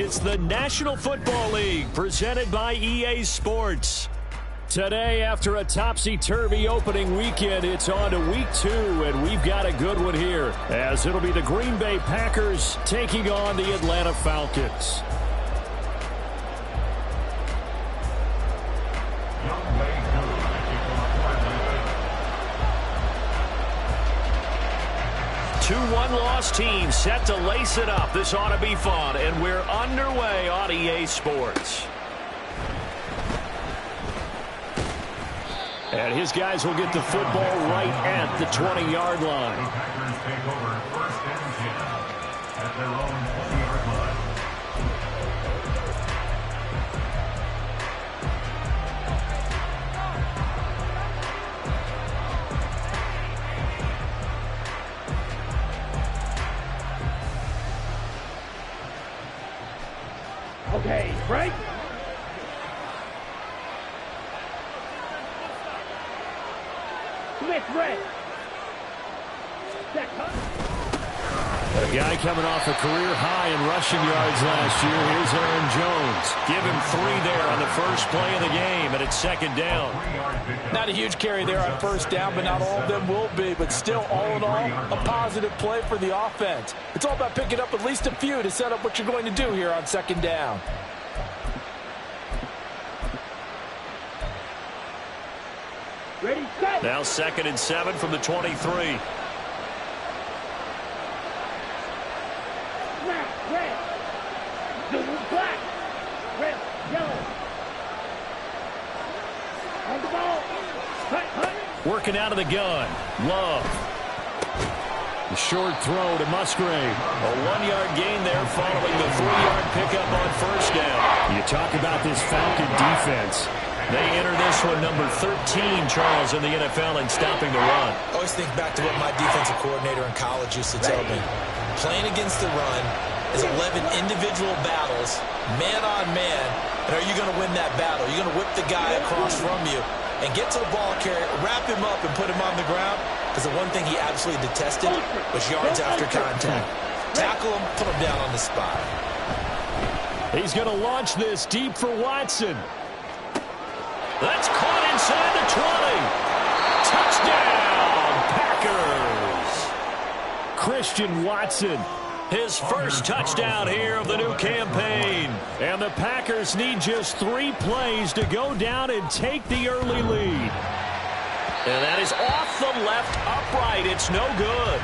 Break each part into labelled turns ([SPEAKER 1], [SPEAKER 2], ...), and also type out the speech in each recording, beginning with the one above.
[SPEAKER 1] It's the National Football League presented by EA Sports. Today, after a topsy-turvy opening weekend, it's on to week 2, and we've got a good one here, as it'll be the Green Bay Packers taking on the Atlanta Falcons. Two one-loss teams set to lace it up. This ought to be fun, and we're underway on EA Sports. And his guys will get the football right at the 20-yard line.
[SPEAKER 2] The Packers take over 1st and 10 at their own 20-yard line.
[SPEAKER 3] Okay, break. Smith, red.
[SPEAKER 1] A guy coming off a career high in rushing yards last year. Here's Aaron Jones. Give him 3 there on the first play of the game, and it's 2nd down.
[SPEAKER 4] Not a huge carry there on 1st down, but not all of them will be. But still, all in all, a positive play for the offense. It's all about picking up at least a few to set up what you're going to do here on 2nd down.
[SPEAKER 3] Ready, set.
[SPEAKER 1] Now 2nd and 7 from the 23.
[SPEAKER 3] Black, red. Blue, black. Red, yellow. On the ball. Cut.
[SPEAKER 1] Working out of the gun. Love. The short throw to Musgrave. A 1-yard gain there following the 3-yard pickup on 1st down. You talk about this Falcon defense. They enter this one number 13, Charles, in the NFL in stopping the run.
[SPEAKER 5] I always think back to what my defensive coordinator in college used to tell me. Playing against the run is 11 individual battles, man on man, and are you going to win that battle? Are you going to whip the guy across from you and get to the ball carrier, wrap him up, and put him on the ground? Because the one thing he absolutely detested was yards after contact. Tackle him, put him down on the spot.
[SPEAKER 1] He's going to launch this deep for Watson. That's caught inside the 20. Touchdown, Packers. Christian Watson, his first touchdown here of the new campaign. And the Packers need just 3 plays to go down and take the early lead. And that is off the left upright. It's no good.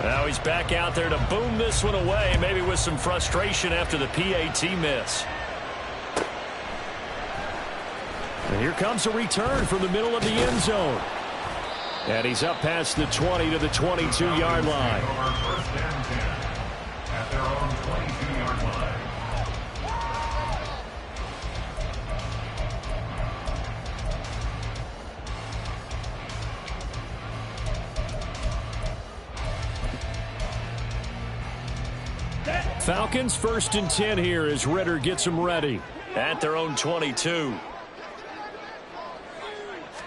[SPEAKER 1] Now he's back out there to boom this one away, maybe with some frustration after the PAT miss. And here comes a return from the middle of the end zone. And he's up past the 20 to the 22-yard line.
[SPEAKER 2] 1st and 10 at their own 22-yard line.
[SPEAKER 1] Falcons 1st and 10 here as Ritter gets them ready at their own 22.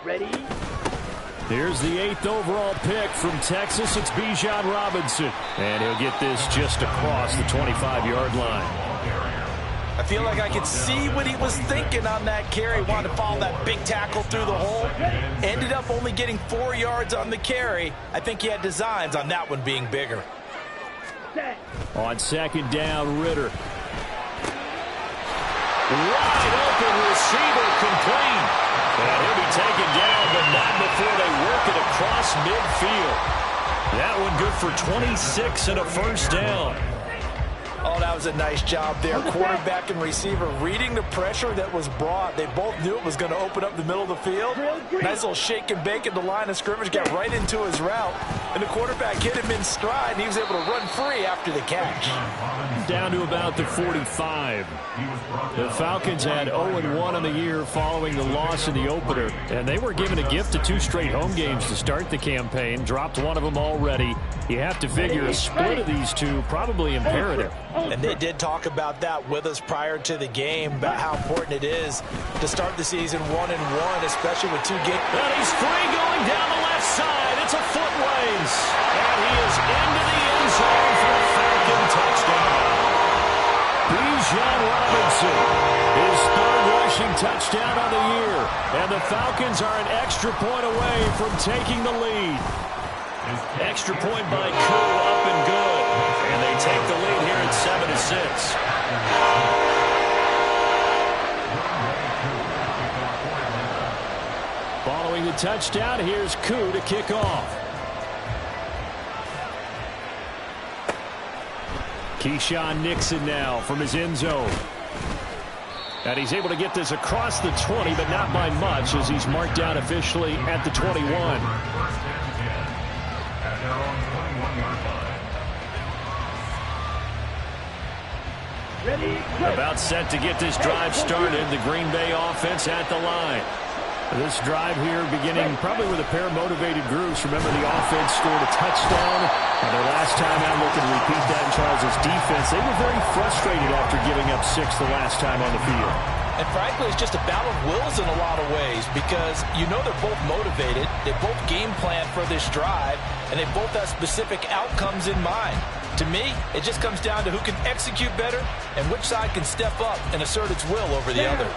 [SPEAKER 3] Ready.
[SPEAKER 1] Here's the 8th overall pick from Texas. It's Bijan Robinson. And he'll get this just across the 25-yard line.
[SPEAKER 4] I feel like I could see what he was thinking on that carry. Wanted to follow that big tackle through the hole. Ended up only getting 4 yards on the carry. I think he had designs on that one being bigger.
[SPEAKER 1] On 2nd down, Ritter. Wide open receiver complete. And he'll be taken down, but not before they work it across midfield. That one good for 26 and a 1st down.
[SPEAKER 4] Oh, that was a nice job there. Quarterback and receiver reading the pressure that was brought. They both knew it was going to open up the middle of the field. Nice little shake and bake at the line of scrimmage. Got right into his route. and the quarterback hit him in stride, and he was able to run free after the catch.
[SPEAKER 1] Down to about the 45. The Falcons had 0-1 on the year following the loss in the opener, and they were given a gift of 2 straight home games to start the campaign. Dropped one of them already. You have to figure a split of these two probably imperative.
[SPEAKER 4] And they did talk about that with us prior to the game, about how important it is to start the season 1-1, especially with 2 games.
[SPEAKER 1] And he's free going down the left side. It's a foot race. And he is into the end zone for a Falcon touchdown. Bijan Robinson, his 3rd rushing touchdown of the year. And the Falcons are an extra point away from taking the lead. Extra point by Koo, up and good. And they take the lead here at 7-6. Following the touchdown, here's Koo to kick off. Keyshawn Nixon now from his end zone. And he's able to get this across the 20, but not by much, as he's marked down officially at the 21. About set to get this drive started. The Green Bay offense at the line. This drive here beginning probably with a pair of motivated groups. Remember, the offense scored a touchdown, and their last time out looking to repeat that in Charles' defense. They were very frustrated after giving up 6 the last time on the field.
[SPEAKER 4] And frankly, it's just a battle of wills in a lot of ways, because you know they're both motivated, they both game plan for this drive, and they both have specific outcomes in mind. To me, it just comes down to who can execute better and which side can step up and assert its will over the other.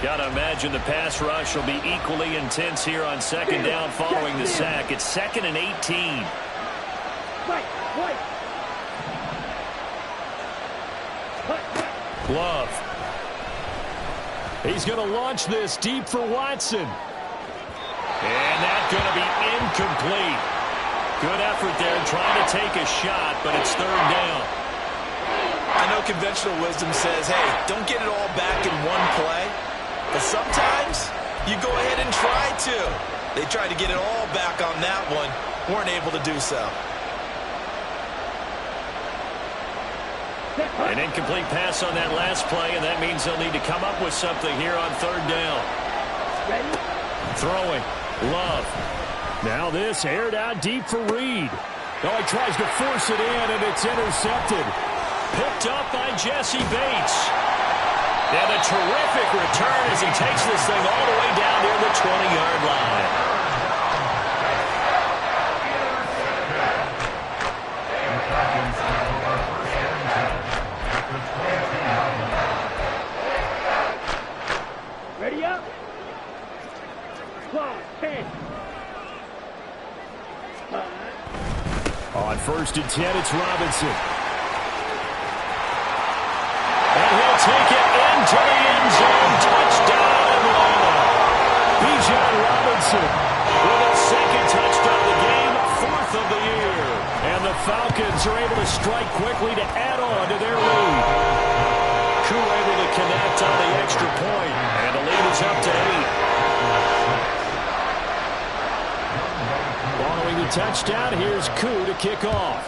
[SPEAKER 1] Got to imagine the pass rush will be equally intense here on 2nd down following the sack. It's 2nd and 18. Love. He's going to launch this deep for Watson. And that's going to be incomplete. Good effort there trying to take a shot, but it's 3rd down.
[SPEAKER 4] I know conventional wisdom says, hey, don't get it all back in one play. But sometimes you go ahead and try to. They tried to get it all back on that one. Weren't able to do so.
[SPEAKER 1] An incomplete pass on that last play, and that means they'll need to come up with something here on 3rd down. Throwing. Love. Now this aired out deep for Reed. Oh, he tries to force it in, and it's intercepted. Picked up by Jesse Bates. And a terrific return as he takes this thing all the way down near the 20-yard line.
[SPEAKER 3] Ready up. Clock, 10.
[SPEAKER 1] On 1st and 10, it's Robinson. And he'll take it into the end zone. Touchdown, Atlanta. Bijan Robinson with a 2nd touchdown of the game, 4th of the year. And the Falcons are able to strike quickly to add on to their lead. Koo able to connect on the extra point, and the lead is up to 8. Following the touchdown, here's Koo to kick off.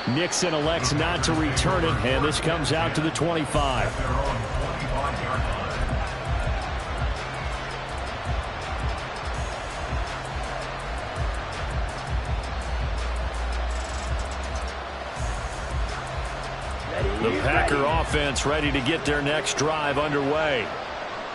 [SPEAKER 1] Nixon elects not to return it, and this comes out to the 25. The Packer offense ready to get their next drive underway.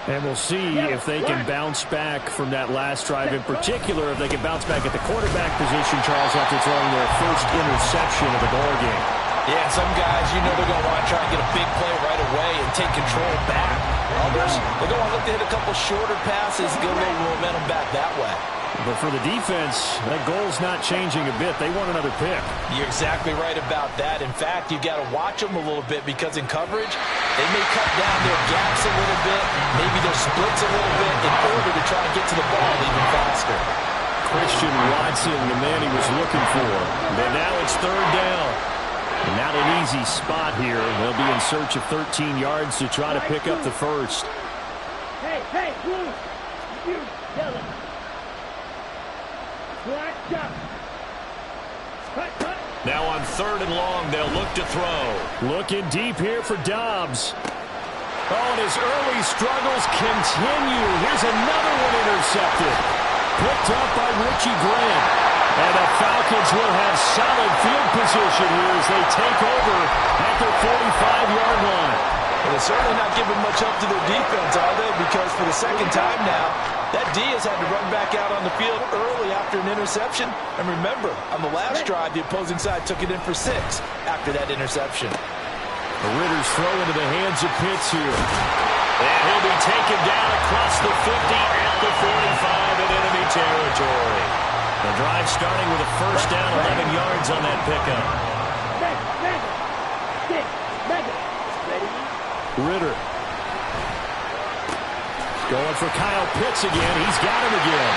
[SPEAKER 1] And we'll see if they can bounce back from that last drive, in particular if they can bounce back at the quarterback position, Charles, after throwing their first interception of the ball game.
[SPEAKER 4] Yeah, some guys, you know, they're going to want to try and get a big play right away and take control back. Others, they're going to look to hit a couple shorter passes, get a little momentum back that way.
[SPEAKER 1] But for the defense, that goal's not changing a bit. They want another pick.
[SPEAKER 4] You're exactly right about that. In fact, you've got to watch them a little bit, because in coverage, they may cut down their gaps a little bit, maybe their splits a little bit, in order to try and get to the ball even faster.
[SPEAKER 1] Christian Watson, the man he was looking for. But now it's 3rd down. Not an easy spot here. They'll be in search of 13 yards to try to pick up the first.
[SPEAKER 3] Hey, blue. you, yellow. Black jump. Cut, cut.
[SPEAKER 1] Now on 3rd and long, they'll look to throw. Looking deep here for Dobbs. Oh, and his early struggles continue. Here's another one intercepted. Picked up by Richie Grant. And the Falcons will have solid field position here as they take over at their 45-yard line.
[SPEAKER 4] Well, they're certainly not giving much up to their defense, are they? Because for the second time now, that D has had to run back out on the field early after an interception. And remember, on the last drive, the opposing side took it in for 6 after that interception.
[SPEAKER 1] The Ridder's throw into the hands of Pitts here. And he'll be taken down across the 50 at the 45 in enemy territory. The drive starting with a first down, 11 yards on that pickup. Ridder. Going for Kyle Pitts again. He's got him again.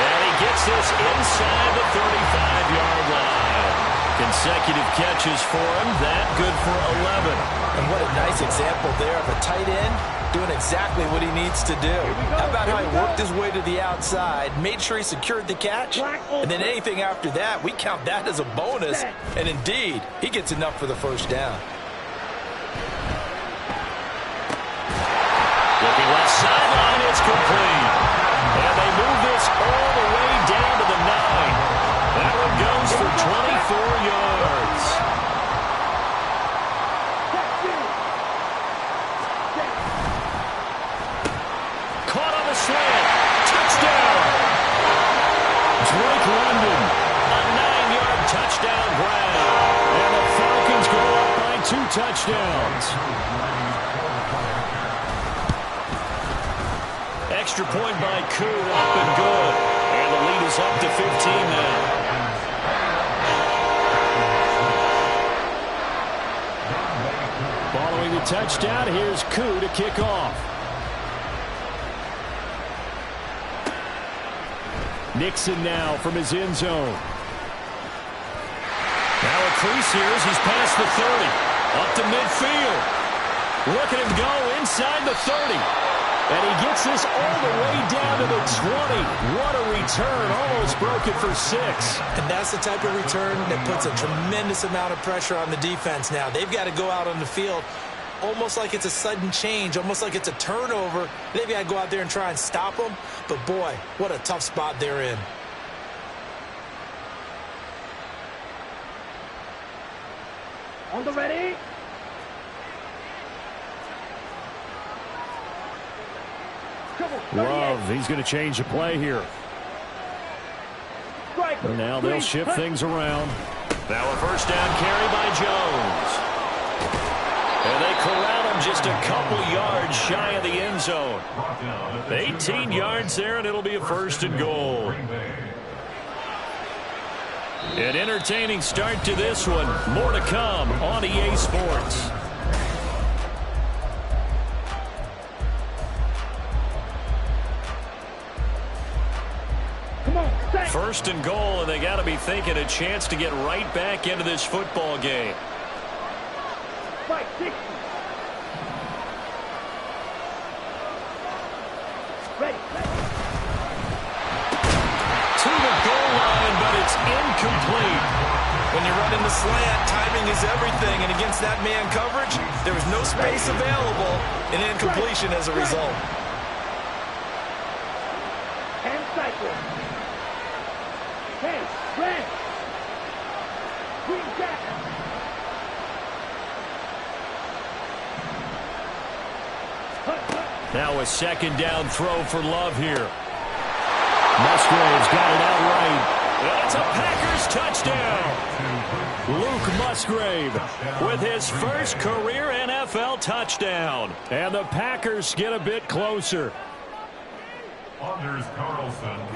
[SPEAKER 1] And he gets this inside the 35-yard line. Consecutive catches for him. That good for 11.
[SPEAKER 4] And what a nice example there of a tight end doing exactly what he needs to do. How about how he worked his way to the outside, made sure he secured the catch, and then anything after that, we count that as a bonus. And indeed, he gets enough for the first down.
[SPEAKER 1] Looking left sideline, it's complete. And they move this all the way down to the 9. That one goes for 24 yards. Caught on the slant. Touchdown. Drake London, a 9-yard touchdown grab. And the Falcons go up by 2 touchdowns. Extra point by Koo, up and good. And the lead is up to 15 now. Following the touchdown, here's Koo to kick off. Nixon now from his end zone. Now a crease here as he's past the 30. Up to midfield. Look at him go inside the 30. And he gets this all the way down to the 20. What a return. Almost broke it for 6.
[SPEAKER 5] And that's the type of return that puts a tremendous amount of pressure on the defense now. They've got to go out on the field almost like it's a sudden change, almost like it's a turnover. They've got to go out there and try and stop them. But, boy, what a tough spot they're in.
[SPEAKER 3] On the ready.
[SPEAKER 1] Love, he's going to change the play here. And now they'll shift things around. Now a first down carry by Jones. And they corral him just a couple yards shy of the end zone. 18 yards there, and it'll be a 1st and goal. An entertaining start to this one. More to come on EA Sports. First and goal, and they got to be thinking a chance to get right back into this football game.
[SPEAKER 3] Fight 60. Ready.
[SPEAKER 1] To the goal line, but it's incomplete.
[SPEAKER 4] When you run in the slant, timing is everything, and against that man coverage, there was no space available, and incompletion as a result.
[SPEAKER 3] And cycle. Hey, red. Green jack.
[SPEAKER 1] Now a second down throw for Love here. Musgrave's got it out right. It's a Packers touchdown. Luke Musgrave with his first career NFL touchdown. And the Packers get a bit closer.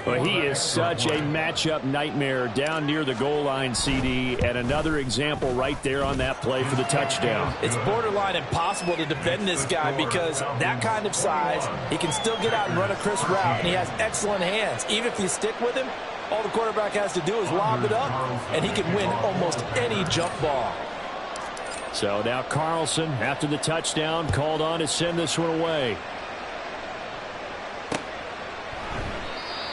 [SPEAKER 1] But he is such a matchup nightmare down near the goal line, CD, and another example right there on that play for the touchdown.
[SPEAKER 4] It's borderline impossible to defend this guy because that kind of size, he can still get out and run a crisp route, and he has excellent hands. Even if you stick with him, all the quarterback has to do is lob it up, and he can win almost any jump ball.
[SPEAKER 1] So now Carlson, after the touchdown, called on to send this one away.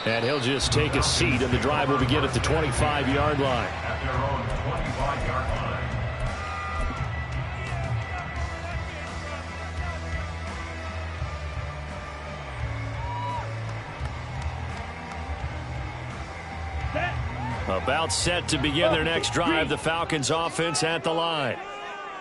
[SPEAKER 1] And he'll just take a seat, and the drive will begin at the 25-yard line.
[SPEAKER 2] At their own 25-yard line.
[SPEAKER 1] About set to begin their next drive, the Falcons offense at the line.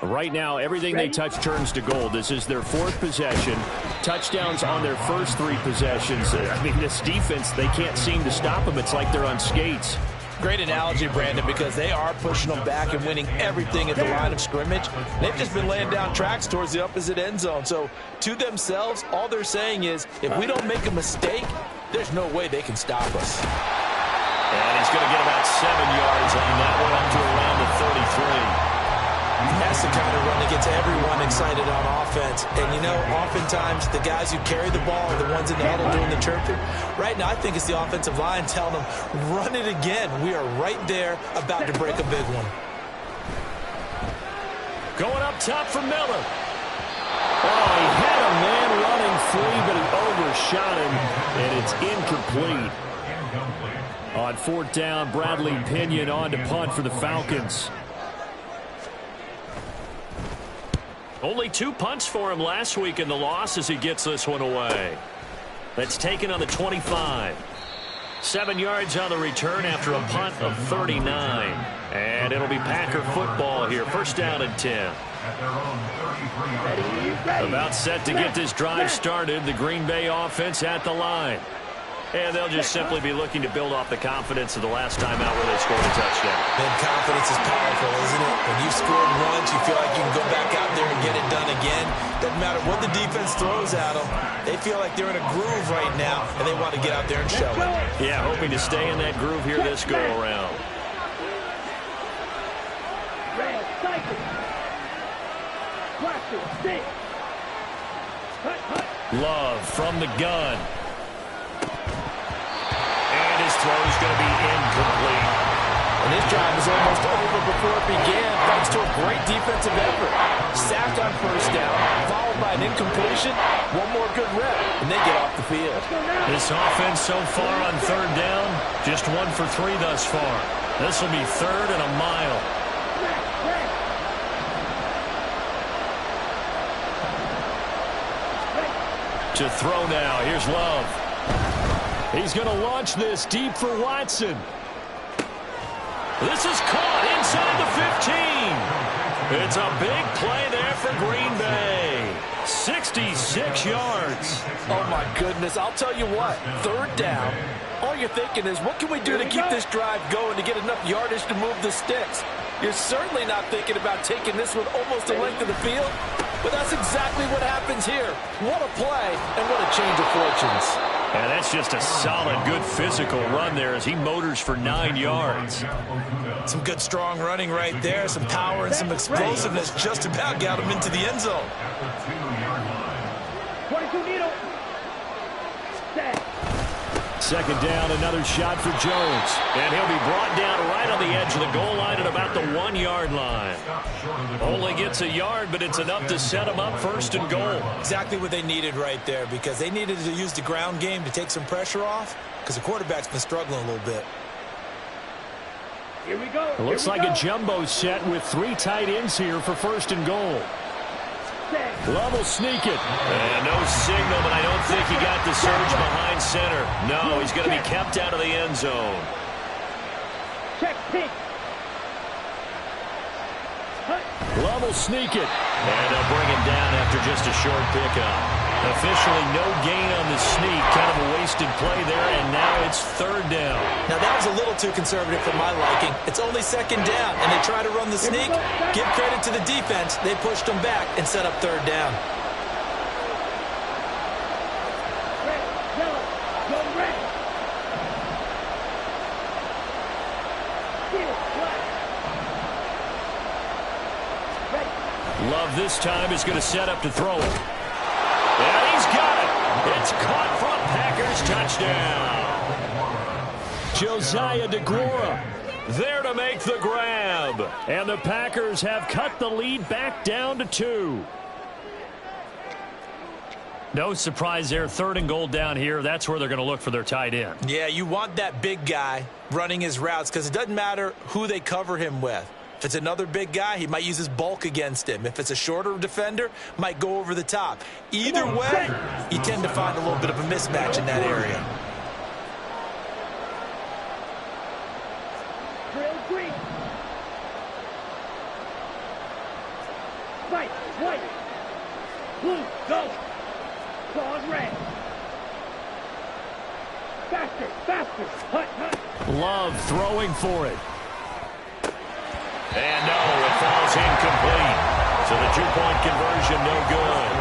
[SPEAKER 1] Right now, everything they touch turns to gold. This is their fourth possession. Touchdowns on their first three possessions. I mean, this defense, they can't seem to stop them. It's like they're on skates.
[SPEAKER 4] Great analogy, Brandon, because they are pushing them back and winning everything at the line of scrimmage. They've just been laying down tracks towards the opposite end zone. So to themselves, all they're saying is, if we don't make a mistake, there's no way they can stop us.
[SPEAKER 1] And he's going to get about 7 yards on that one, up to around the 33.
[SPEAKER 4] That's the kind of run that gets everyone excited on offense. And, you know, oftentimes the guys who carry the ball are the ones in the huddle doing the chirping. Right now, I think it's the offensive line telling them, run it again. We are right there about to break a big one.
[SPEAKER 1] Going up top for Miller. Oh, he had a man running free, but he overshot him, and it's incomplete. On fourth down, Bradley Pinion on to punt for the Falcons. Only 2 punts for him last week in the loss as he gets this one away. That's taken on the 25. 7 yards on the return after a punt of 39. And it'll be Packer football here. First down and 10. About set to get this drive started. The Green Bay offense at the line. And they'll just simply be looking to build off the confidence of the last time out where they scored a touchdown.
[SPEAKER 5] And confidence is powerful, isn't it? When you've scored once, you feel like you can go back out there and get it done again. Doesn't matter what the defense throws at them. They feel like they're in a groove right now, and they want to get out there and show it.
[SPEAKER 1] Yeah, hoping to stay in that groove here this go-around. Love from the gun. And his throw is going to be incomplete.
[SPEAKER 4] And this drive is almost over before it began, thanks to a great defensive effort. Sacked on first down, followed by an incompletion, one more good rep, and they get off the field.
[SPEAKER 1] This offense so far on third down, just 1 for 3 thus far. This will be third and a mile. To throw now, here's Love. He's going to launch this deep for Watson. This is caught inside the 15. It's a big play there for Green Bay. 66 yards.
[SPEAKER 4] Oh, my goodness. I'll tell you what, third down, all you're thinking is, what can we do to keep this drive going to get enough yardage to move the sticks? You're certainly not thinking about taking this one almost the length of the field, but that's exactly what happens here. What a play, and what a change of fortunes.
[SPEAKER 1] And that's just a solid, good physical run there as he motors for 9 yards.
[SPEAKER 5] Some good, strong running right there. Some power and some explosiveness just about got him into the end zone.
[SPEAKER 3] 22 needle.
[SPEAKER 1] Second down, another shot for Jones. And he'll be brought down right on the edge of the goal line at about the 1-yard line. Only gets a yard, but it's enough to set him up first and goal.
[SPEAKER 5] Exactly what they needed right there, because they needed to use the ground game to take some pressure off, because the quarterback's been struggling a little bit.
[SPEAKER 3] Here we go.
[SPEAKER 1] It looks like a jumbo set with 3 tight ends here for first and goal. Love will sneak it. And no signal, but I don't think he got the surge behind center. No, he's going to be kept out of the end zone.
[SPEAKER 3] Check pink.
[SPEAKER 1] Love will sneak it. And they'll bring him down after just a short pickup. Officially no gain on the sneak. Kind of a wasted play there, and now it's third down.
[SPEAKER 5] Now, that was a little too conservative for my liking. It's only second down, and they try to run the sneak. Give credit to the defense. They pushed them back and set up third down.
[SPEAKER 3] Red, yellow, go red. Steel, black. Red.
[SPEAKER 1] Love this time is going to set up to throw it. And he's got it. It's caught for a Packers touchdown. Josiah DeGuara there to make the grab. And the Packers have cut the lead back down to 2. No surprise there. 3rd and goal down here. That's where they're going to look for their tight end.
[SPEAKER 5] Yeah, you want that big guy running his routes because it doesn't matter who they cover him with. If it's another big guy, he might use his bulk against him. If it's a shorter defender, might go over the top. Either way, you tend to find a little bit of a mismatch in that area.
[SPEAKER 3] Drill green. White, white. Blue, go. Claws red. Faster, faster. Hut, hut.
[SPEAKER 1] Love throwing for it. And no, it falls incomplete. So the 2-point conversion, no good.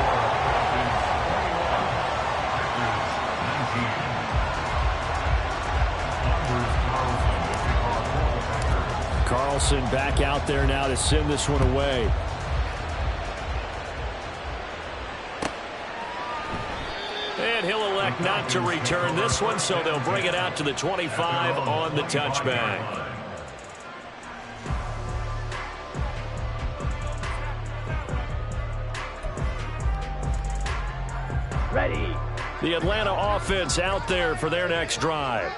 [SPEAKER 1] Carlson back out there now to send this one away. And he'll elect not to return this one, so they'll bring it out to the 25 on the touchback.
[SPEAKER 3] Ready.
[SPEAKER 1] The Atlanta offense out there for their next drive.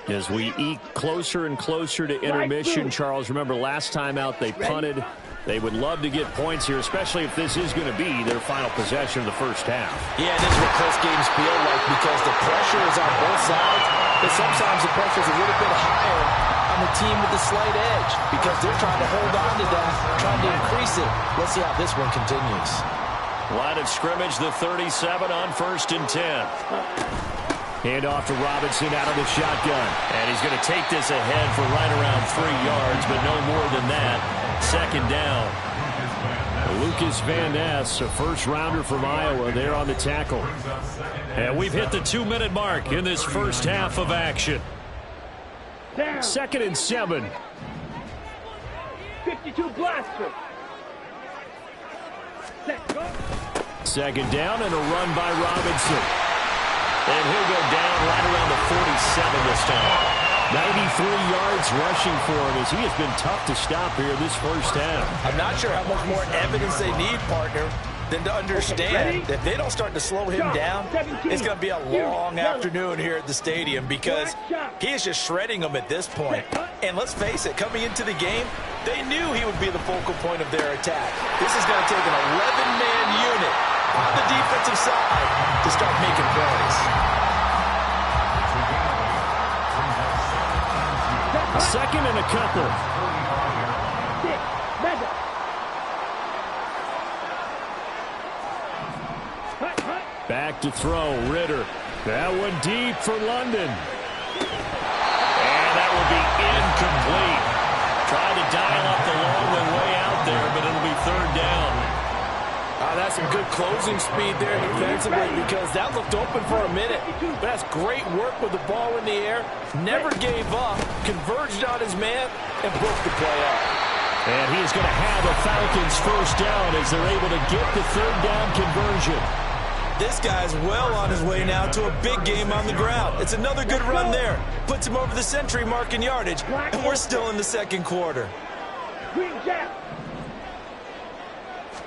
[SPEAKER 1] As we eke closer and closer to intermission, Charles, remember last time out they punted. They would love to get points here, especially if this is going to be their final possession of the first half.
[SPEAKER 5] Yeah, this is what close games feel like because the pressure is on both sides, but sometimes the pressure is a little bit higher on the team with the slight edge because they're trying to hold on to that, trying to increase it. Let's see how this one continues.
[SPEAKER 1] Line of scrimmage, the 37 on 1st and 10. Hand off to Robinson out of the shotgun. And he's going to take this ahead for right around 3 yards, but no more than that. 2nd down. Lucas Van Ness, a first-rounder from Iowa, there on the tackle. And we've hit the 2-minute mark in this first half of action. 2nd and 7.
[SPEAKER 3] 52 blaster. Set, go.
[SPEAKER 1] 2nd down and a run by Robinson. And he'll go down right around the 47 this time. 93 yards rushing for him as he has been tough to stop here this first half.
[SPEAKER 5] I'm not sure how much more evidence they need, partner, than to understand that if they don't start to slow him down, it's going to be a long afternoon here at the stadium because he is just shredding them at this point. And let's face it, coming into the game, they knew he would be the focal point of their attack. This is going to take an 11-man unit on the defensive side to start making plays.
[SPEAKER 1] 2nd and a couple. Back to throw, Ritter. That one deep for London. And that will be incomplete. Tried to dial up the long way out there, but it'll be 3rd down.
[SPEAKER 6] That's some good closing speed there defensively because that looked open for a minute. But that's great work with the ball in the air. Never gave up, converged on his man, and broke the play up.
[SPEAKER 1] And he is going to have a Falcons first down as they're able to get the 3rd down conversion.
[SPEAKER 5] This guy's well on his way now to a big game on the ground. It's another good run there. Puts him over the century mark in yardage, and we're still in the 2nd quarter.
[SPEAKER 3] Green Jack.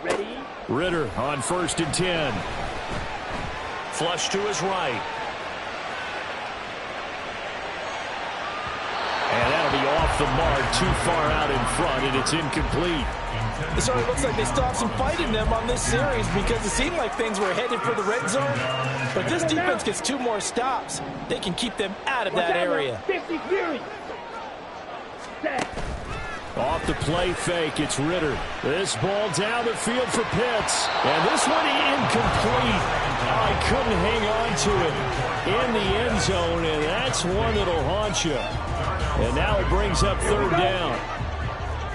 [SPEAKER 3] Ready.
[SPEAKER 1] Ritter on 1st and 10. Flush to his right. And that'll be off the mark, too far out in front, and it's incomplete.
[SPEAKER 6] It sort of looks like they stopped some fight in them on this series because it seemed like things were headed for the red zone. But if this defense gets 2 more stops, they can keep them out of that area.
[SPEAKER 3] 50 Fury. Set.
[SPEAKER 1] Off the play fake, it's Ritter. This ball down the field for Pitts. And this one incomplete. I couldn't hang on to it in the end zone, and that's one that'll haunt you. And now it brings up 3rd down.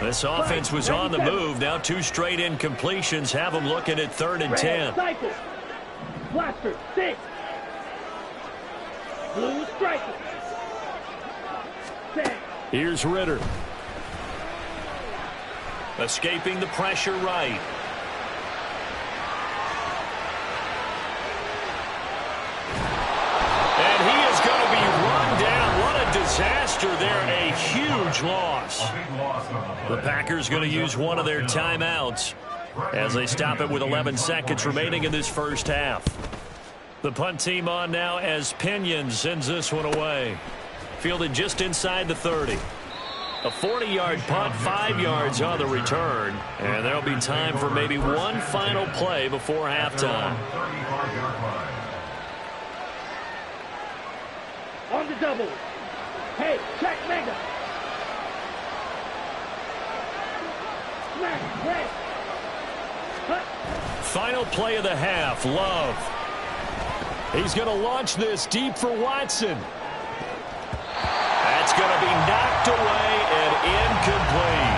[SPEAKER 1] This offense was on the move. Now 2 straight incompletions have them looking at 3rd and 10.
[SPEAKER 3] Cycle. Blaster, 6. Blue striker. Set.
[SPEAKER 1] Here's Ritter. Escaping the pressure right. And he is going to be run down. What a disaster there. A huge loss. The Packers going to use one of their timeouts as they stop it with 11 seconds remaining in this first half. The punt team on now as Pinion sends this one away. Fielded just inside the 30. A 40-yard punt, 5 yards on the return. And there'll be time for maybe one final play before halftime.
[SPEAKER 3] On the double. Hey, check mega. Smack, red. Cut.
[SPEAKER 1] Final play of the half, Love. He's going to launch this deep for Watson. That's going to be knocked away and incomplete.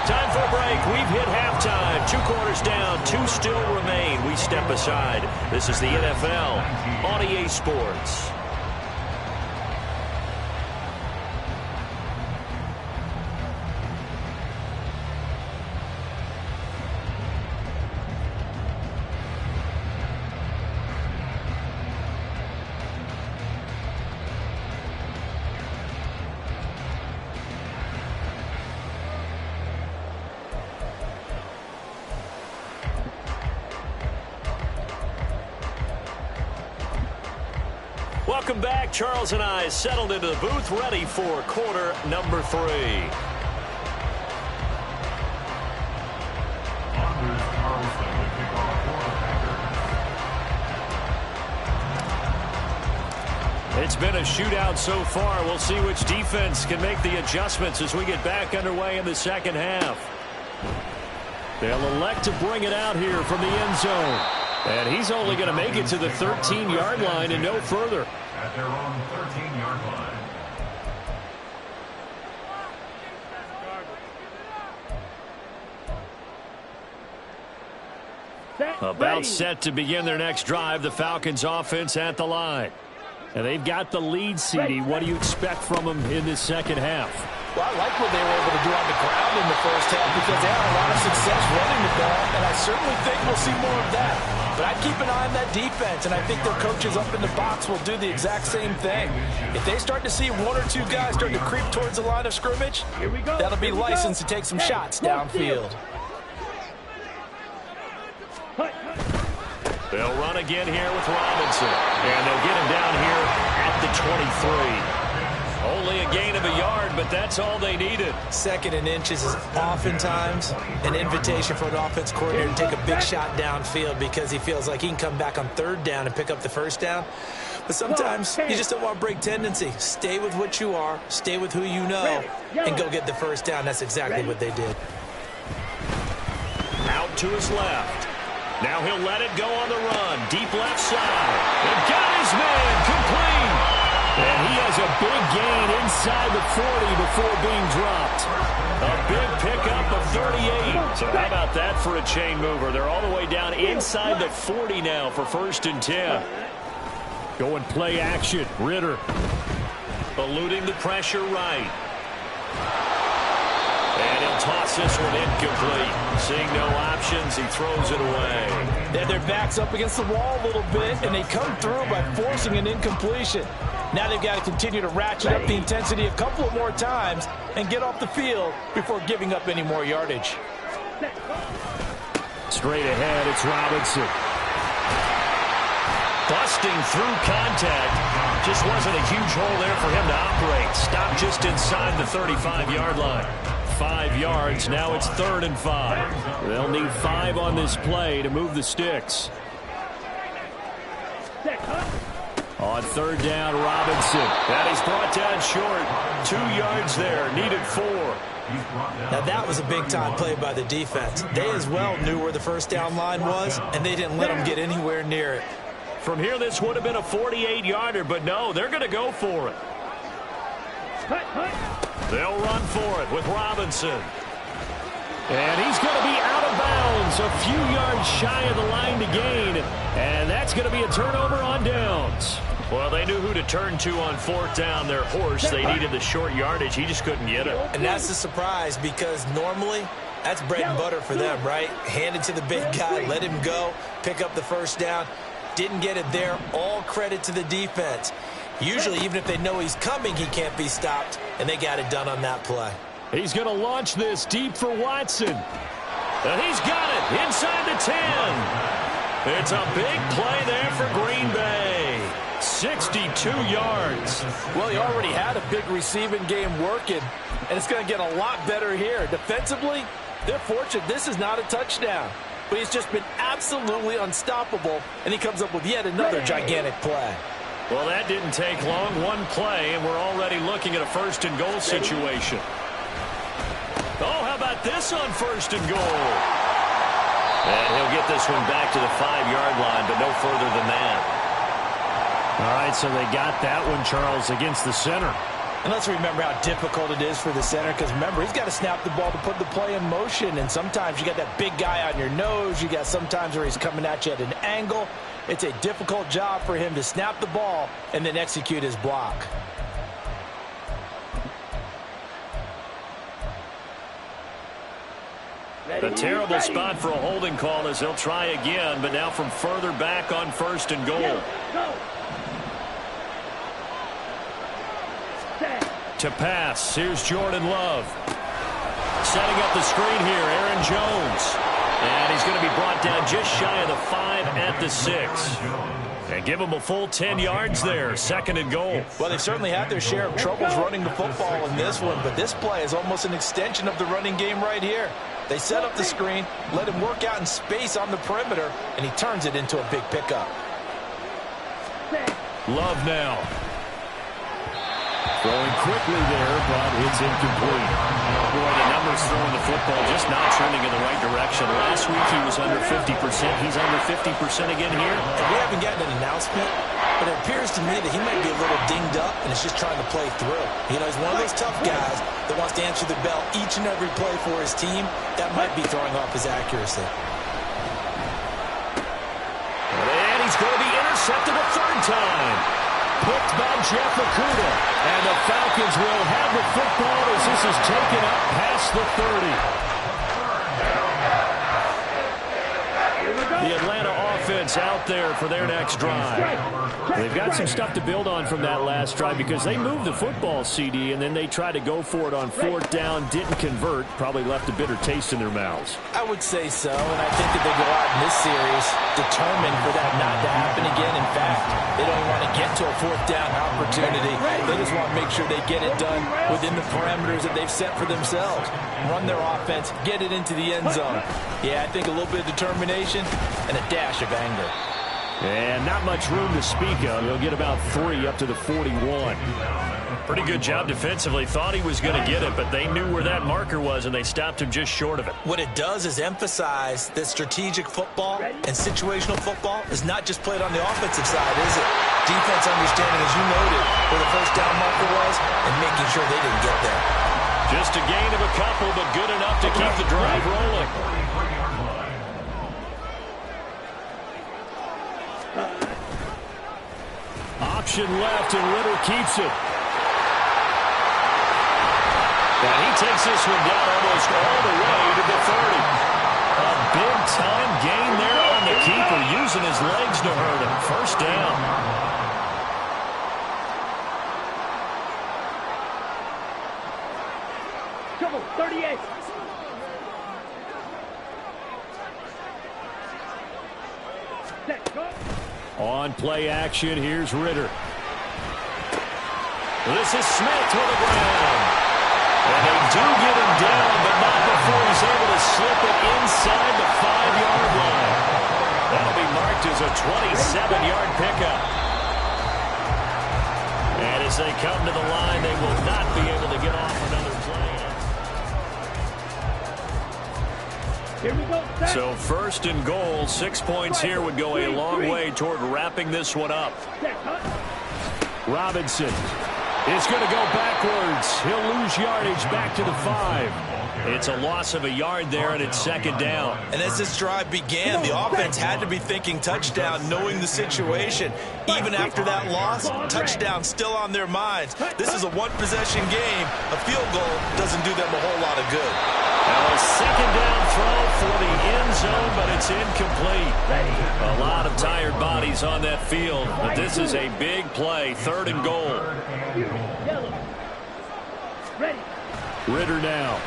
[SPEAKER 1] Time for a break. We've hit halftime. 2 quarters down, 2 still remain. We step aside. This is the NFL on EA Sports. Welcome back. Charles and I settled into the booth, ready for quarter number 3. It's been a shootout so far. We'll see which defense can make the adjustments as we get back underway in the second half. They'll elect to bring it out here from the end zone. And he's only going to make it to the 13-yard line and no further.
[SPEAKER 2] At their own 13-yard line.
[SPEAKER 1] About set to begin their next drive. The Falcons offense at the line. And they've got the lead, CD. What do you expect from them in this second half?
[SPEAKER 6] Well, I like what they were able to do on the ground in the first half because they had a lot of success running the ball, and I certainly think we'll see more of that. But I'd keep an eye on that defense, and I think their coaches up in the box will do the exact same thing. If they start to see 1 or 2 guys starting to creep towards the line of scrimmage, that'll be license to take some shots downfield.
[SPEAKER 1] They'll run again here with Robinson, and they'll get him down here at the 23. Only a gain of a yard, but that's all they needed.
[SPEAKER 5] 2nd and inches is oftentimes an invitation for an offense coordinator to take a big shot downfield because he feels like he can come back on 3rd down and pick up the 1st down. But sometimes you just don't want to break tendency. Stay with what you are, stay with who you know, and go get the 1st down. That's exactly what they did.
[SPEAKER 1] Out to his left. Now he'll let it go on the run. Deep left side. And got his man complete. And he has a big gain inside the 40 before being dropped. A big pickup of 38. So how about that for a chain mover? They're all the way down inside the 40 now for 1st and 10. Going play action. Ritter eluding the pressure right. And he'll toss this one incomplete. Seeing no options, he throws it away.
[SPEAKER 6] They have their backs up against the wall a little bit, and they come through by forcing an incompletion. Now they've got to continue to ratchet up the intensity a couple of more times and get off the field before giving up any more yardage.
[SPEAKER 1] Straight ahead, it's Robinson. Busting through contact. Just wasn't a huge hole there for him to operate. Stopped just inside the 35-yard line. 5 yards. Now it's 3rd and 5. They'll need 5 on this play to move the sticks. On 3rd down, Robinson. And he's brought down short. 2 yards there. Needed 4.
[SPEAKER 5] Now that was a big-time play by the defense. They as well knew where the 1st down line was, and they didn't let them get anywhere near it.
[SPEAKER 1] From here, this would have been a 48-yarder, but no, they're going to go for it. They'll run for it with Robinson. And he's going to be out of bounds, a few yards shy of the line to gain. And that's going to be a turnover on downs. Well, they knew who to turn to on 4th down. Their horse, they needed the short yardage. He just couldn't get it.
[SPEAKER 5] And that's the surprise because normally that's bread and butter for them, right? Hand it to the big guy, let him go, pick up the 1st down. Didn't get it there. All credit to the defense. Usually, even if they know he's coming, he can't be stopped, and they got it done on that play.
[SPEAKER 1] He's going to launch this deep for Watson. And he's got it inside the 10. It's a big play there for Green Bay. 62 yards.
[SPEAKER 6] Well, he already had a big receiving game working, and it's going to get a lot better here. Defensively, they're fortunate this is not a touchdown. But he's just been absolutely unstoppable, and he comes up with yet another gigantic play.
[SPEAKER 1] Well, that didn't take long. One play, and we're already looking at a first-and-goal situation. Oh, how about this on first and goal? And he'll get this one back to the 5-yard line, but no further than that. All right, so they got that one, Charles, against the center.
[SPEAKER 4] And let's remember how difficult it is for the center, because remember, he's got to snap the ball to put the play in motion, and sometimes you got that big guy on your nose. You got sometimes where he's coming at you at an angle. It's a difficult job for him to snap the ball and then execute his block.
[SPEAKER 1] A terrible spot for a holding call as they'll try again, but now from further back on first and goal. To pass, here's Jordan Love. Setting up the screen here, Aaron Jones. And he's going to be brought down just shy of the 5 at the 6. And give him a full 10 yards there, second and goal.
[SPEAKER 4] Well, they certainly had their share of troubles running the football in this one, but this play is almost an extension of the running game right here. They set up the screen, let him work out in space on the perimeter, and he turns it into a big pickup.
[SPEAKER 1] Love now. Throwing quickly there, but it's incomplete. Boy, the numbers throwing the football just not trending in the right direction. Last week he was under 50%. He's under 50% again here.
[SPEAKER 4] We haven't gotten an announcement, but it appears to me that he might be a little dinged up and is just trying to play through. You know, he's one of those tough guys that wants to answer the bell each and every play for his team. That might be throwing off his accuracy.
[SPEAKER 1] And he's going to be intercepted a third time. Picked by Jeff Okudah. And the Falcons will have the football as this is taken up past the 30. The Atlanta offense out there for their next drive. They've got some stuff to build on from that last drive because they moved the football, CD, and then they tried to go for it on fourth down, didn't convert, probably left a bitter taste in their mouths.
[SPEAKER 4] I would say so, and I think that they go out in this series determined for that not to happen again. In fact, they don't even want to get to a fourth down opportunity. They just want to make sure they get it done within the parameters that they've set for themselves. Run their offense, get it into the end zone. Yeah, I think a little bit of determination and a dash of anger.
[SPEAKER 1] And not much room to speak of. He'll get about 3 up to the 41. Pretty good job defensively. Thought he was going to get it, but they knew where that marker was, and they stopped him just short of it.
[SPEAKER 5] What it does is emphasize that strategic football and situational football is not just played on the offensive side, is it? Defense understanding, as you noted, where the first down marker was and making sure they didn't get there.
[SPEAKER 1] Just a gain of a couple, but good enough to keep the drive rolling. Option left, and Ritter keeps it. And he takes this one down almost all the way to the 30. A big-time gain there on the keeper, using his legs to hurt him. First down.
[SPEAKER 3] Trouble, 38. Set, go.
[SPEAKER 1] On play action, here's Ritter. This is Smith to the ground. And they do get him down, but not before he's able to slip it inside the 5-yard line. That'll be marked as a 27-yard pickup. And as they come to the line, they will not be able to get off another play.
[SPEAKER 3] Here we go, set.
[SPEAKER 1] So first and goal, 6 points here would go a long way toward wrapping this one up.
[SPEAKER 3] Set, cut.
[SPEAKER 1] Robinson is going to go backwards. He'll lose yardage back to the 5. It's a loss of a yard there, and it's second down.
[SPEAKER 5] And as this drive began, the offense had to be thinking touchdown, knowing the situation. Even after that loss, touchdown still on their minds. This is a one-possession game. A field goal doesn't do them a whole lot of good.
[SPEAKER 1] Now a second down throw for the end zone, but it's incomplete. A lot of tired bodies on that field, but this is a big play. Third and goal.
[SPEAKER 3] Yellow. Ready.
[SPEAKER 1] Ritter now.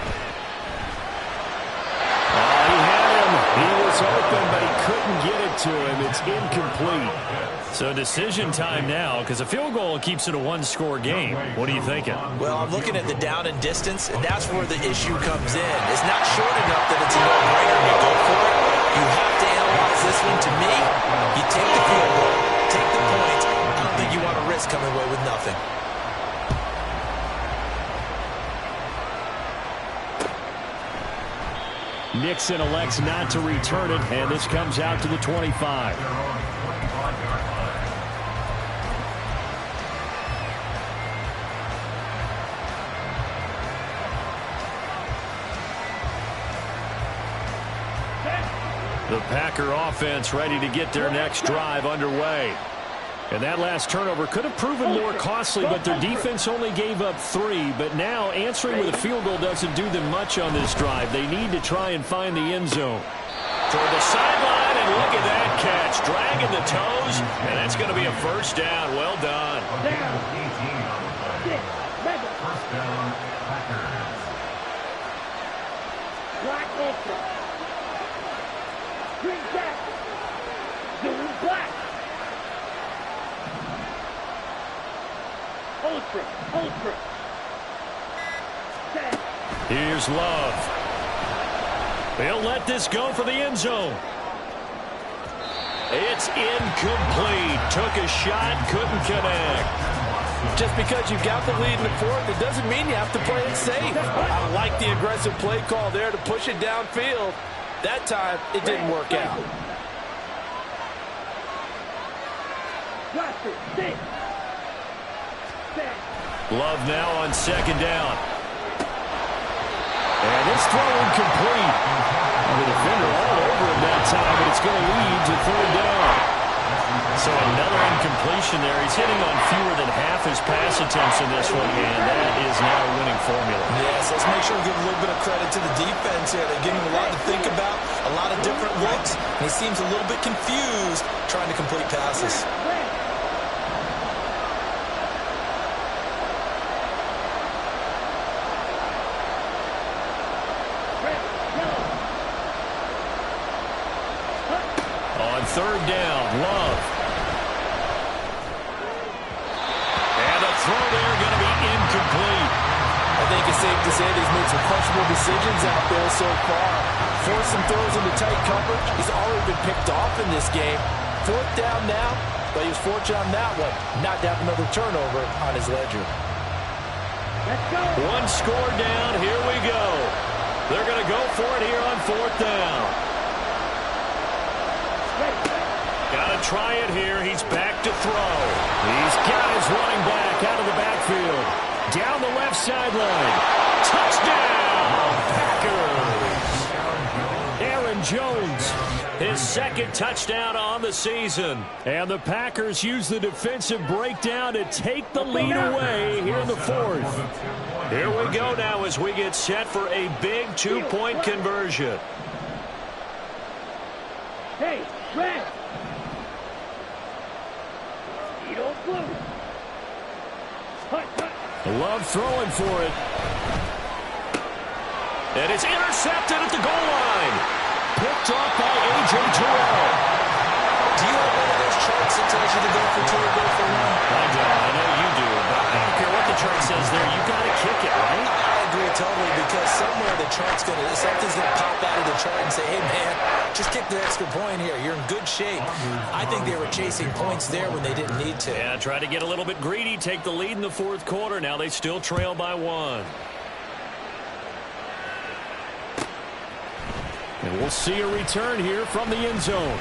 [SPEAKER 1] He had him. He was open, but he couldn't get it to him. It's incomplete. So decision time now, because a field goal keeps it a one-score game. What are you thinking?
[SPEAKER 5] Well, I'm looking at the down and distance, and that's where the issue comes in. It's not short enough that it's a no-brainer to go for it. You have to analyze this one. To me, you take the field goal, take the points. I don't think you want to risk coming away with nothing.
[SPEAKER 1] Nixon elects not to return it, and this comes out to the 25. The Packer offense ready to get their next drive underway. And that last turnover could have proven more costly, but their defense only gave up 3. But now answering with a field goal doesn't do them much on this drive. They need to try and find the end zone. Toward the sideline, and look at that catch. Dragging the toes, and that's going to be a first down. Well done.
[SPEAKER 2] First down, Packers.
[SPEAKER 3] Black ultra. Green jack. Zoom black. Ultra. Ultra. Set.
[SPEAKER 1] Here's Love. They'll let this go for the end zone. It's incomplete. Took a shot, couldn't connect.
[SPEAKER 6] Just because you've got the lead in the fourth, it doesn't mean you have to play it safe. I like the aggressive play call there to push it downfield. That time, it didn't work out.
[SPEAKER 3] Drop it. Six. Set.
[SPEAKER 1] Love now on second down. And this throw incomplete. The defender all over him that time, but it's going to lead to third down. So another incompletion there. He's hitting on fewer than half his pass attempts in this one, and that is now a winning formula.
[SPEAKER 5] Yes, let's make sure we give a little bit of credit to the defense here. They give him a lot to think about, a lot of different looks, and he seems a little bit confused trying to complete passes.
[SPEAKER 1] On third down, Love. And a throw there going to be incomplete.
[SPEAKER 6] I think it's safe to say that he's made some questionable decisions out there so far. Forced some throws into tight coverage. He's already been picked off in this game. Fourth down now, but he was fortunate on that one not to have another turnover on his ledger.
[SPEAKER 3] Let's go.
[SPEAKER 1] One score down. Here we go. They're going to go for it here on fourth down. Got to try it here. He's back to throw. He's got his running back out of the backfield. Down the left sideline. Touchdown, Packers. Aaron Jones, his second touchdown on the season. And the Packers use the defensive breakdown to take the lead away here in the fourth. Here we go now as we get set for a big two-point conversion.
[SPEAKER 3] Hey, Trent. Blue. Hut, hut.
[SPEAKER 1] Love throwing for it. And it's intercepted at the goal line. Picked off by A.J. Terrell.
[SPEAKER 5] Do you have one of those charts that tells you to go for two or go for one?
[SPEAKER 1] I don't. I know you do. But I don't care what the chart says there. You got to kick it, right?
[SPEAKER 5] I agree totally, because somewhere the chart's something's gonna pop out of the chart and say, hey man, just kick the extra point here. You're in good shape. I think they were chasing points there when they didn't need to.
[SPEAKER 1] Yeah, try to get a little bit greedy, take the lead in the fourth quarter. Now they still trail by 1. And we'll see a return here from the end zone.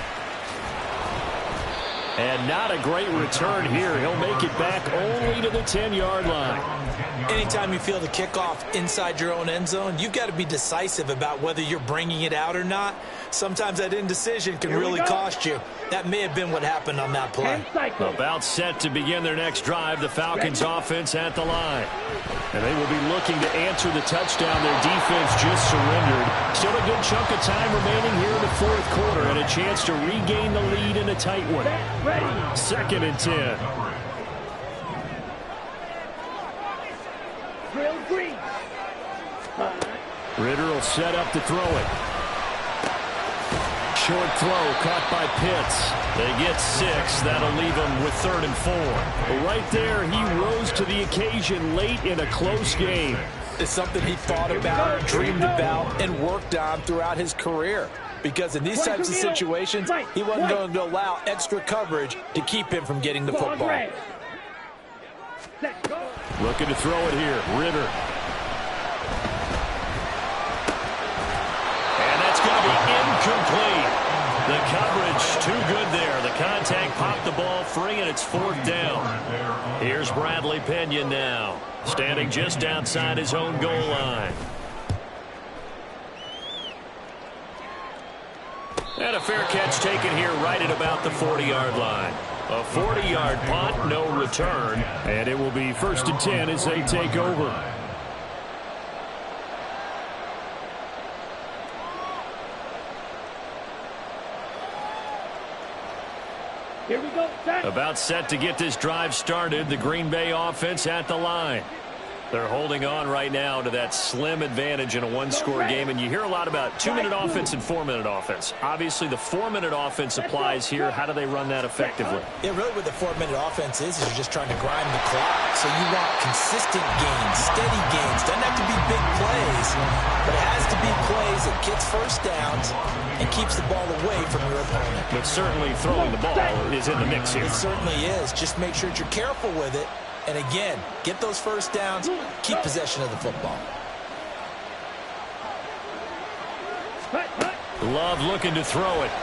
[SPEAKER 1] And not a great return here. He'll make it back only to the 10-yard line.
[SPEAKER 5] Anytime you feel the kickoff inside your own end zone, you've got to be decisive about whether you're bringing it out or not. Sometimes that indecision can really cost you. That may have been what happened on that play.
[SPEAKER 1] About set to begin their next drive, the Falcons offense at the line. And they will be looking to answer the touchdown their defense just surrendered. Still a good chunk of time remaining here in the fourth quarter and a chance to regain the lead in a tight one. Second and 10.
[SPEAKER 3] Drill green.
[SPEAKER 1] Ritter will set up to throw it. short throw caught by Pitts. They get 6. That'll leave them with 3rd and 4. But right there, he rose to the occasion late in a close game.
[SPEAKER 6] It's something he thought about, dreamed about, and worked on throughout his career. Because in these types of situations, he wasn't going to allow extra coverage to keep him from getting the football.
[SPEAKER 1] Looking to throw it here. Ritter. And that's going to be incomplete. The coverage too good there. The contact popped the ball free, and it's 4th down. Here's Bradley Pena now, standing just outside his own goal line. And a fair catch taken here right at about the 40-yard line. A 40-yard punt, no return. And it will be 1st and 10 as they take over.
[SPEAKER 3] Here we go, set.
[SPEAKER 1] About set to get this drive started. The Green Bay offense at the line. They're holding on right now to that slim advantage in a one-score game. And you hear a lot about 2-minute offense and 4-minute offense. Obviously, the 4-minute offense applies here. How do they run that effectively?
[SPEAKER 5] Yeah, really what the 4-minute offense is you're just trying to grind the clock. So you want consistent gains, steady gains. Doesn't have to be big plays, but it has to be plays that gets first downs and keeps the ball away from your opponent.
[SPEAKER 1] But certainly throwing the ball is in the mix here.
[SPEAKER 5] It certainly is. Just make sure that you're careful with it. And again, get those first downs, keep possession of the football.
[SPEAKER 1] Love looking to throw it.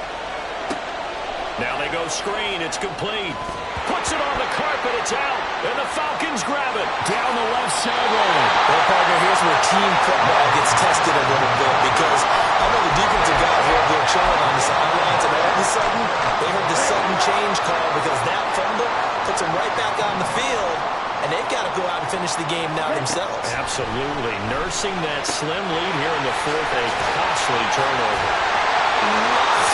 [SPEAKER 1] Now they go screen. It's complete. Puts it on the carpet. It's out. And the Falcons grab it down the left sideline.
[SPEAKER 5] Well, partner, here's where team football gets tested a little bit because I know the defensive guys were over there chilling on the sidelines, and all of a sudden, they heard the sudden change call because that fumble puts them right back on the field, and they've got to go out and finish the game now themselves.
[SPEAKER 1] Absolutely. Nursing that slim lead here in the 4th, a costly turnover.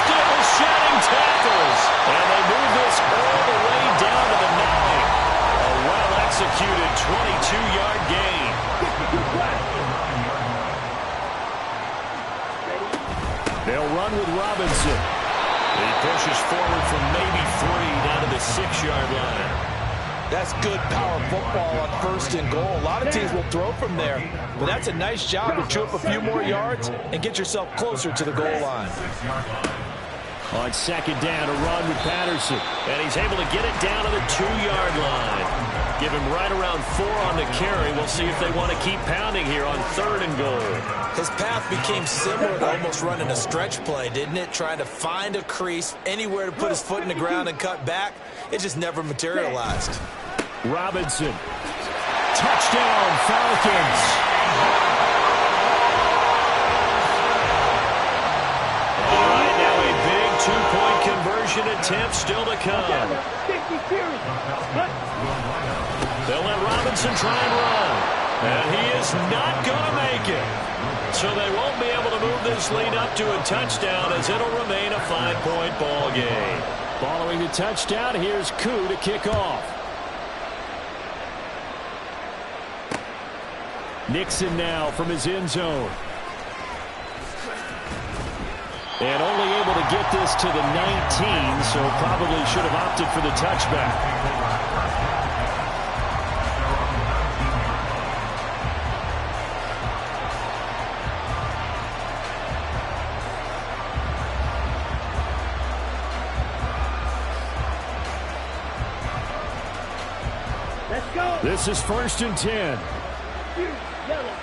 [SPEAKER 1] Still shedding tackles. And they move this all the way down to the 9. A well-executed 22-yard gain. They'll run with Robinson. He pushes forward from maybe 3 down to the 6-yard line.
[SPEAKER 6] That's good power football on 1st and goal. A lot of teams will throw from there, but that's a nice job to chew up a few more yards and get yourself closer to the goal line.
[SPEAKER 1] On 2nd down, a run with Patterson. And he's able to get it down to the 2-yard line. Give him right around 4 on the carry. We'll see if they want to keep pounding here on 3rd and goal.
[SPEAKER 5] His path became similar to almost running a stretch play, didn't it? Trying to find a crease, anywhere to put his foot in the ground and cut back. It just never materialized.
[SPEAKER 1] Robinson. Touchdown, Falcons. All right, now a big 2-point conversion attempt still to come. They'll let Robinson try and run. And he is not going to make it. So they won't be able to move this lead up to a touchdown as it'll remain a 5-point ball game. Following the touchdown, here's Koo to kick off. Nixon now from his end zone. And only able to get this to the 19, so probably should have opted for the touchback.
[SPEAKER 3] Let's go.
[SPEAKER 1] This is 1st and 10.
[SPEAKER 3] Yellow.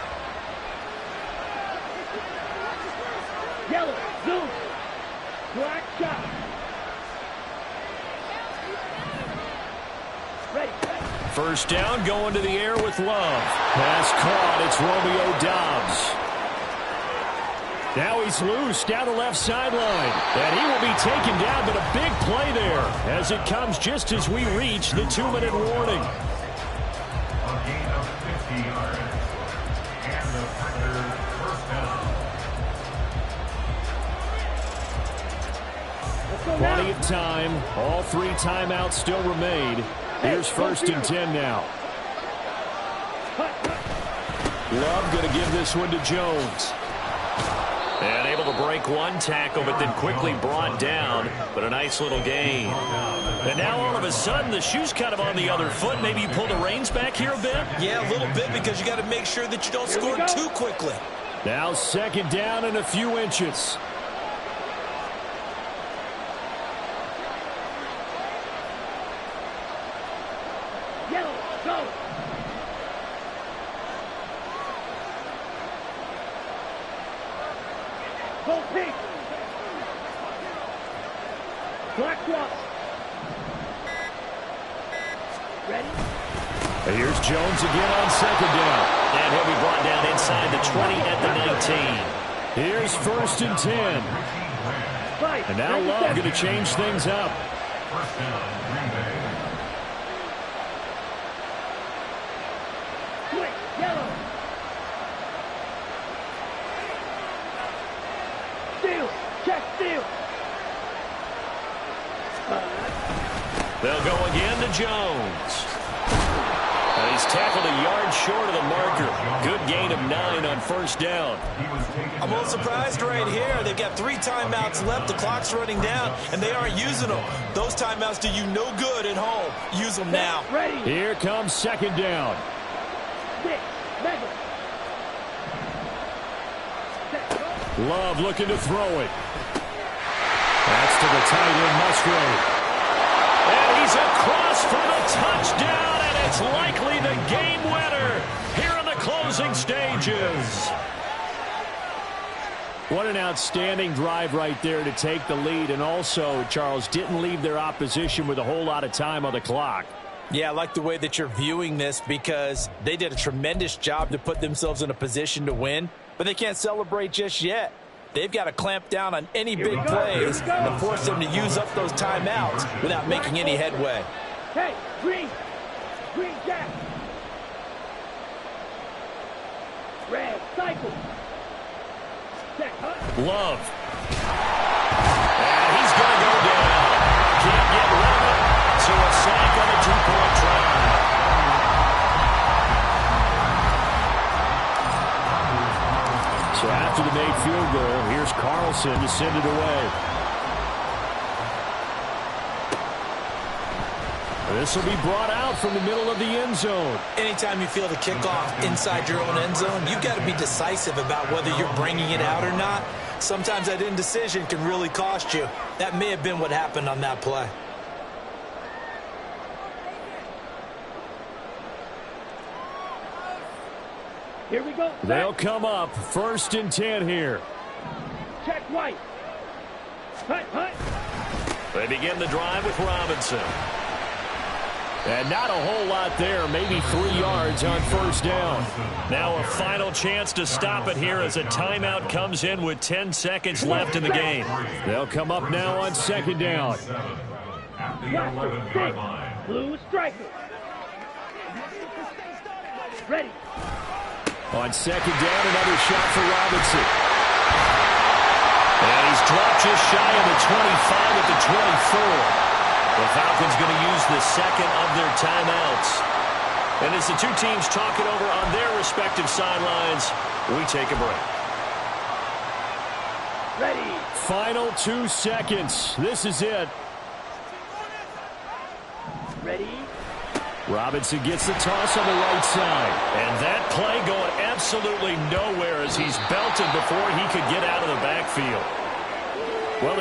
[SPEAKER 3] Yellow. Zoom. Black shot. Ready.
[SPEAKER 1] 1st down, going to the air with Love. Pass caught. It's Romeo Doubs. Now he's loose down the left sideline. And he will be taken down, but a big play there as it comes just as we reach the 2-minute warning.
[SPEAKER 2] A gain of 50 yards. And the Packers first down.
[SPEAKER 1] Plenty of time. All 3 timeouts still remain. Here's 1st and 10 now. Love going to give this one to Jones. And able to break one tackle, but then quickly brought down. But a nice little gain. And now all of a sudden, the shoe's kind of on the other foot. Maybe you pull the reins back here a bit?
[SPEAKER 5] Yeah, a little bit, because you got to make sure that you don't score too quickly.
[SPEAKER 1] Now second down and a few inches.
[SPEAKER 3] Yellow, go. Go pink. Black one. Ready?
[SPEAKER 1] Here's Jones again on second down. And he'll be brought down inside the 20 at the 19. Here's 1st and 10.
[SPEAKER 3] Fight.
[SPEAKER 1] And now Love going to change things up.
[SPEAKER 2] First down, Green Bay.
[SPEAKER 3] Quick, yellow. Steal. Check steal.
[SPEAKER 1] They'll go again to Jones. And he's tackled a yard short of the marker. Good gain of 9 on 1st down.
[SPEAKER 5] I'm a little surprised right here. They've got 3 timeouts left. The clock's running down, and they aren't using them. Those timeouts do you no good at home. Use them now.
[SPEAKER 3] Ready.
[SPEAKER 1] Here comes second down.
[SPEAKER 3] 6. Mega.
[SPEAKER 1] Love looking to throw it. That's to the tight end, Musgrave. And he's across for the touchdown, and it's likely the game winner here in the closing stages. What an outstanding drive right there to take the lead, and also, Charles, didn't leave their opposition with a whole lot of time on the clock.
[SPEAKER 4] Yeah, I like the way that you're viewing this, because they did a tremendous job to put themselves in a position to win, but they can't celebrate just yet. They've got to clamp down on any big plays and force them to use up those timeouts without making any headway.
[SPEAKER 3] Hey, green. Green jack. Red, cycle. Check, huh?
[SPEAKER 1] Love. And he's going to go down. Can't get rid of it. So a sack on a 2-point try. So after the made field goal, here's Carlson to send it away. This will be brought out from the middle of the end zone.
[SPEAKER 5] Anytime you feel the kickoff inside your own end zone, you've got to be decisive about whether you're bringing it out or not. Sometimes that indecision can really cost you. That may have been what happened on that play.
[SPEAKER 3] Here we go.
[SPEAKER 1] They'll come up 1st and 10 here.
[SPEAKER 3] Check white. Hut, hut.
[SPEAKER 1] They begin the drive with Robinson. And not a whole lot there, maybe 3 yards on 1st down. Now a final chance to stop it here as a timeout comes in with 10 seconds left in the game. They'll come up now on 2nd down.
[SPEAKER 2] At the 11-yard line.
[SPEAKER 3] Blue striker. Ready.
[SPEAKER 1] On 2nd down, another shot for Robinson. And he's dropped just shy of the 25 at the 24. The Falcons going to use the second of their timeouts. And as the two teams talk it over on their respective sidelines, we take a break.
[SPEAKER 3] Ready.
[SPEAKER 1] Final 2 seconds. This is it.
[SPEAKER 3] Ready.
[SPEAKER 1] Robinson gets the toss on the right side. And that play going absolutely nowhere as he's belted before he could get out of the backfield. Well,